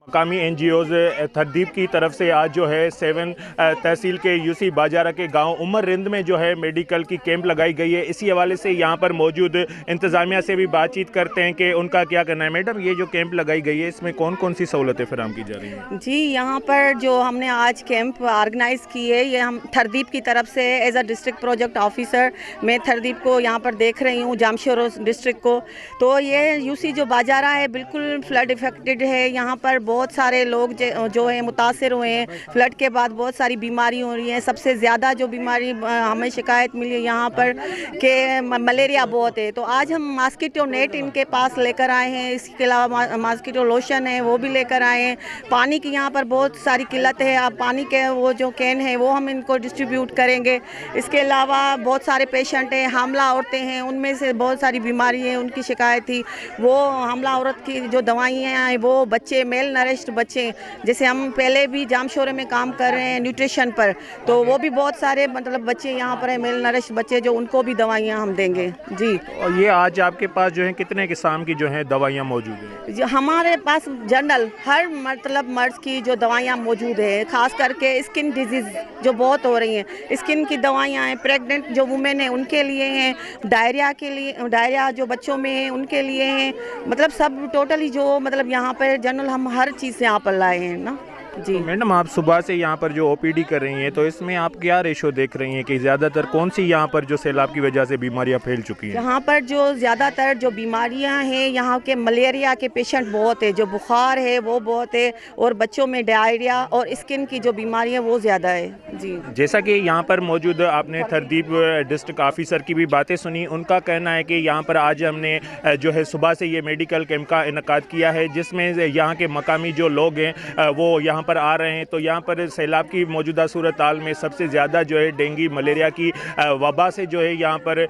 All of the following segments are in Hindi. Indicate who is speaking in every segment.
Speaker 1: मकामी NGOज़ थरदीप की तरफ से आज जो है 7 तहसील के यूसी बाजारा के गांव उमर रिंद में जो है मेडिकल की कैंप लगाई गई है। इसी हवाले से यहां पर मौजूद इंतज़ामिया से भी बातचीत करते हैं कि उनका क्या करना है। मैडम, ये जो कैंप लगाई गई है इसमें कौन कौन सी सहूलतें फराहम की जा रही हैं?
Speaker 2: जी, यहाँ पर जो हमने आज कैंप ऑर्गेनाइज़ की है, ये हम थरदीप की तरफ से as a district project officer मैं थरदीप को यहाँ पर देख रही हूँ, जामशोर डिस्ट्रिक्ट को। तो ये यूसी जो बाजारा है बिल्कुल फ्लड इफेक्टेड है। यहाँ पर बहुत सारे लोग जो है मुतासर हुए हैं। फ्लड के बाद बहुत सारी बीमारी हो रही हैं। सबसे ज़्यादा जो बीमारी हमें शिकायत मिली है यहाँ पर कि मलेरिया बहुत है। तो आज हम मॉस्किटो नेट इनके पास लेकर आए हैं। इसके अलावा मॉस्किटो लोशन है वो भी लेकर आए हैं। पानी की यहाँ पर बहुत सारी किल्लत है। अब पानी के वो जो कैन है वो हम इनको डिस्ट्रीब्यूट करेंगे। इसके अलावा बहुत सारे पेशेंट हैं, हामला औरतें हैं, उनमें से बहुत सारी बीमारी है, उनकी शिकायत थी। वो हामला औरत की जो दवाइयाँ हैं, वो बच्चे मेल नरिश्ड बच्चे, जैसे हम पहले भी जामशोरे में काम कर रहे हैं न्यूट्रिशन पर, तो वो भी बहुत सारे मतलब बच्चे यहाँ पर हैं मेल नरिश्ड बच्चे, जो उनको भी दवाइयाँ हम देंगे। जी,
Speaker 1: और ये आज आपके पास जो है कितने किस्म की जो है दवाइयाँ मौजूद हैं?
Speaker 2: जो हमारे पास जनरल हर मतलब मर्ज की जो दवाइयाँ मौजूद है, ख़ास करके स्किन डिजीज़ जो बहुत हो रही हैं, स्किन की दवाइयाँ हैं। प्रेग्नेंट जो वुमेन हैं उनके लिए हैं, डायरिया के लिए, डायरिया जो बच्चों में है उनके लिए हैं। मतलब सब टोटली जो मतलब यहाँ पर जनरल हम हर चीज़ यहाँ पर लाए हैं ना। जी,
Speaker 1: तो मैडम, आप सुबह से यहाँ पर जो OPD कर रही हैं, तो इसमें आप क्या रेशो देख रही हैं कि ज़्यादातर कौन सी यहाँ पर जो सैलाब की वजह से बीमारियाँ फैल चुकी हैं?
Speaker 2: यहाँ पर जो ज़्यादातर जो बीमारियाँ हैं, यहाँ के मलेरिया के पेशेंट बहुत है, जो बुखार है वो बहुत है, और बच्चों में डायरिया और स्किन की जो बीमारी है वो ज़्यादा है। जी,
Speaker 1: जैसा कि यहाँ पर मौजूद आपने थरदीप डिस्ट्रिक्ट ऑफिसर की भी बातें सुनी, उनका कहना है कि यहाँ पर आज हमने जो है सुबह से ये मेडिकल कैंप का इनकाद किया है, जिसमें यहाँ के मकामी जो लोग हैं वो यहाँ पर आ रहे हैं। तो यहाँ पर सैलाब की मौजूदा सूरत हाल में सबसे ज़्यादा जो है डेंगू मलेरिया की वबा से जो है यहाँ पर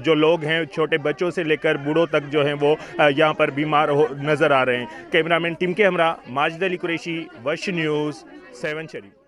Speaker 1: जो लोग हैं, छोटे बच्चों से लेकर बूढ़ों तक जो हैं वो यहाँ पर बीमार नज़र आ रहे हैं। कैमरामैन टीम के हमरा माजिद अली कुरैशी, वश न्यूज़, 7 शरीफ।